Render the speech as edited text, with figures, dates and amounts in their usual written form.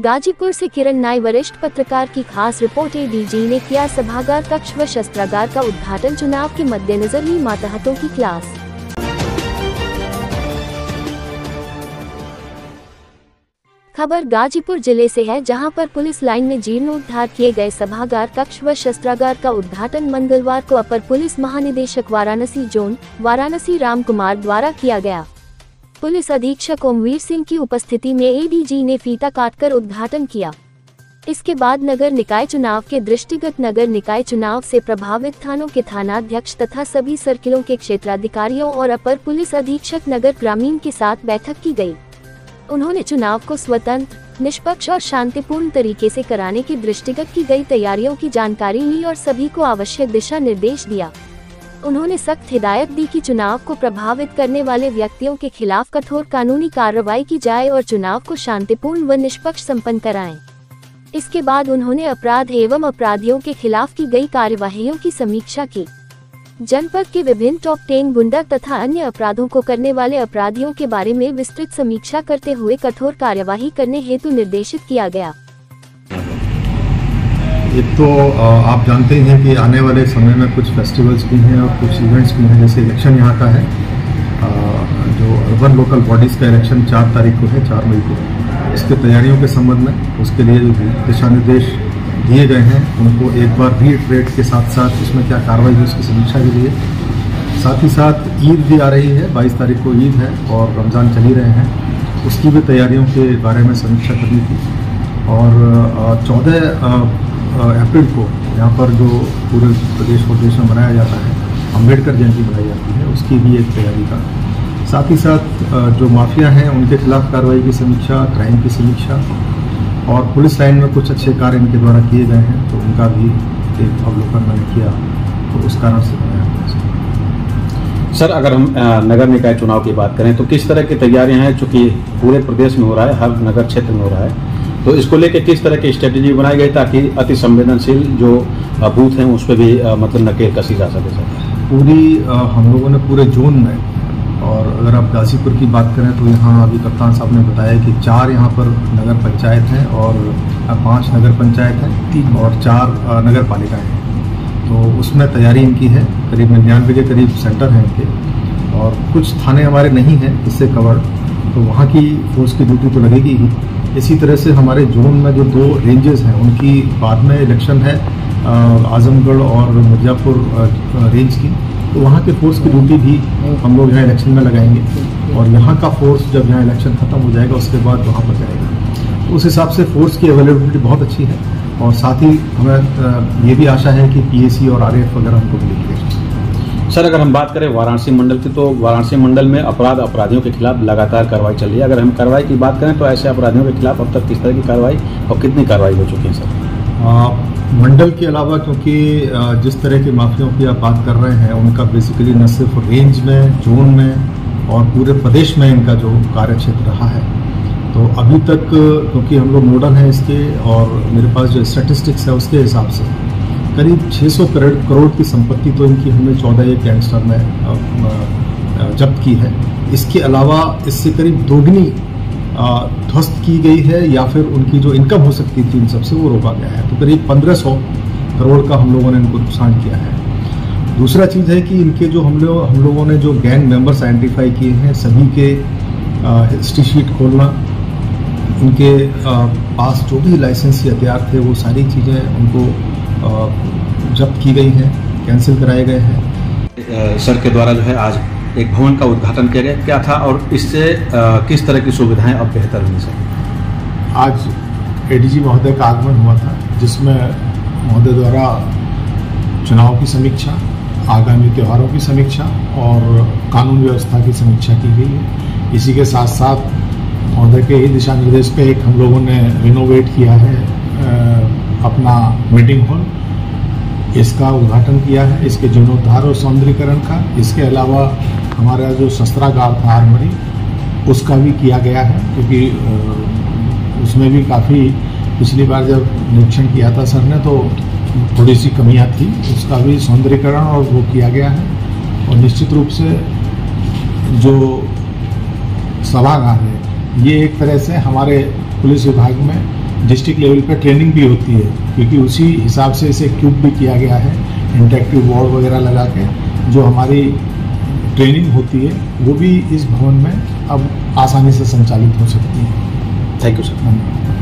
गाजीपुर से किरण नाई, वरिष्ठ पत्रकार की खास रिपोर्ट। एडीजी ने किया सभागार कक्ष व शस्त्रागार का उद्घाटन। चुनाव के मद्देनजर ली मातहतों की क्लास। खबर गाजीपुर जिले से है, जहां पर पुलिस लाइन में जीर्णोद्धार किए गए सभागार कक्ष व शस्त्रागार का उद्घाटन मंगलवार को अपर पुलिस महानिदेशक वाराणसी जोन वाराणसी राम कुमार द्वारा किया गया। पुलिस अधीक्षक ओमवीर सिंह की उपस्थिति में एडीजी ने फीता काटकर उद्घाटन किया। इसके बाद नगर निकाय चुनाव के दृष्टिगत नगर निकाय चुनाव से प्रभावित थानों के थानाध्यक्ष तथा सभी सर्किलों के क्षेत्राधिकारियों और अपर पुलिस अधीक्षक नगर ग्रामीण के साथ बैठक की गई। उन्होंने चुनाव को स्वतंत्र, निष्पक्ष और शांतिपूर्ण तरीके से कराने की दृष्टिगत की गई तैयारियों की जानकारी ली और सभी को आवश्यक दिशा निर्देश दिया। उन्होंने सख्त हिदायत दी कि चुनाव को प्रभावित करने वाले व्यक्तियों के खिलाफ कठोर कानूनी कार्रवाई की जाए और चुनाव को शांतिपूर्ण व निष्पक्ष संपन्न कराएं। इसके बाद उन्होंने अपराध एवं अपराधियों के खिलाफ की गई कार्यवाहियों की समीक्षा की। जनपद के विभिन्न टॉप 10 गुंडा तथा अन्य अपराधों को करने वाले अपराधियों के बारे में विस्तृत समीक्षा करते हुए कठोर कार्यवाही करने हेतु निर्देशित किया गया। एक तो आप जानते ही हैं कि आने वाले समय में कुछ फेस्टिवल्स भी हैं और कुछ इवेंट्स भी हैं, जैसे इलेक्शन यहाँ का है, जो अर्बन लोकल बॉडीज़ का इलेक्शन 4 तारीख को है, 4 मई को। इसके तैयारियों के संबंध में उसके लिए जो दिशा निर्देश दिए गए हैं उनको एक बार रीइटरेट के साथ साथ उसमें क्या कार्रवाई हुई उसकी समीक्षा के लिए, साथ ही साथ ईद भी आ रही है, 22 तारीख को ईद है और रमज़ान चल ही रहे हैं, उसकी भी तैयारियों के बारे में समीक्षा करनी थी। और 14 अप्रैल को यहाँ पर जो पूरे प्रदेश और देश में मनाया जाता है, अम्बेडकर जयंती मनाई जाती है, उसकी भी एक तैयारी का, साथ ही साथ जो माफिया हैं उनके खिलाफ कार्रवाई की समीक्षा, क्राइम की समीक्षा और पुलिस लाइन में कुछ अच्छे कार्य इनके द्वारा किए गए हैं तो उनका भी एक अवलोकन मैंने किया, तो उस कारण से बनाया। सर, अगर हम नगर निकाय चुनाव की बात करें तो किस तरह की तैयारियां हैं, चूंकि पूरे प्रदेश में हो रहा है, हर नगर क्षेत्र में हो रहा है, तो इसको लेकर किस तरह की स्ट्रेटेजी बनाई गई ताकि अति संवेदनशील जो बूथ हैं उस पर भी मतलब नकेल कसी जा सके? सर, पूरी हम लोगों ने पूरे जोन में, और अगर आप गाजीपुर की बात करें तो यहाँ अभी कप्तान साहब ने बताया कि 4 यहाँ पर नगर पंचायत हैं और 5 नगर पंचायत हैं, 3 और 4 नगर पालिकाएँ हैं, तो उसमें तैयारी इनकी है। करीब 99 के करीब सेंटर हैं इनके, और कुछ थाने हमारे नहीं हैं इससे कवर्ड, तो वहाँ की फोर्स की ड्यूटी तो लगेगी ही। इसी तरह से हमारे जोन में जो 2 रेंजेस हैं उनकी बाद में इलेक्शन है, आजमगढ़ और मिर्जापुर रेंज की, तो वहाँ के फोर्स की ड्यूटी भी हम लोग यहाँ इलेक्शन में लगाएंगे और यहाँ का फोर्स जब यहाँ इलेक्शन खत्म हो जाएगा उसके बाद वहाँ पर जाएगा। तो उस हिसाब से फोर्स की अवेलेबिलिटी बहुत अच्छी है और साथ ही हमें ये भी आशा है कि पीएसी और आरएएफ वगैरह हमको मिलेंगे। सर, अगर हम बात करें वाराणसी मंडल की तो वाराणसी मंडल में अपराधियों के खिलाफ लगातार कार्रवाई चल रही है। अगर हम कार्रवाई की बात करें तो ऐसे अपराधियों के खिलाफ अब तक किस तरह की कार्रवाई और कितनी कार्रवाई हो चुकी है? सर, मंडल के अलावा क्योंकि जिस तरह के माफियाओं की आप बात कर रहे हैं उनका बेसिकली न सिर्फ रेंज में, जोन में और पूरे प्रदेश में इनका जो कार्य क्षेत्र रहा है, तो अभी तक क्योंकि हम लोग नोडल हैं इसके और मेरे पास जो स्टैटिस्टिक्स है उसके हिसाब से करीब 600 करोड़ की संपत्ति तो इनकी हमने 14 गैंगस्टर में जब्त की है। इसके अलावा इससे करीब दोगुनी ध्वस्त की गई है या फिर उनकी जो इनकम हो सकती थी इन सबसे वो रोका गया है, तो करीब 1500 करोड़ का हम लोगों ने इनको नुकसान किया है। दूसरा चीज़ है कि इनके जो हम लोगों ने जो गैंग मेंबर्स आइडेंटिफाई किए हैं सभी के हिस्ट्री शीट खोलना, इनके पास जो भी लाइसेंसी हथियार थे वो सारी चीज़ें उनको जब्त की गई हैं, कैंसिल कराए गए हैं। सर के द्वारा जो है आज एक भवन का उद्घाटन किया गया, क्या था और इससे किस तरह की सुविधाएं अब बेहतर हुई? सर, आज एडीजी महोदय का आगमन हुआ था जिसमें महोदय द्वारा चुनाव की समीक्षा, आगामी त्योहारों की समीक्षा और कानून व्यवस्था की समीक्षा की गई है। इसी के साथ साथ महोदय के ही दिशा निर्देश पे एक हम लोगों ने रिनोवेट किया है अपना मीटिंग हॉल, इसका उद्घाटन किया है, इसके जीर्णोद्धार और सौंदर्यीकरण का। इसके अलावा हमारा जो शस्त्रागार था आर्मरी, उसका भी किया गया है क्योंकि उसमें भी काफ़ी पिछली बार जब निरीक्षण किया था सर ने तो थोड़ी सी कमियां थी, उसका भी सौंदर्यीकरण और वो किया गया है। और निश्चित रूप से जो सभागार है ये एक तरह से हमारे पुलिस विभाग में डिस्ट्रिक्ट लेवल पर ट्रेनिंग भी होती है, क्योंकि उसी हिसाब से इसे क्यूब भी किया गया है, इंटरेक्टिव बोर्ड वगैरह लगा के जो हमारी ट्रेनिंग होती है वो भी इस भवन में अब आसानी से संचालित हो सकती है। Thank you sir. धन्यवाद।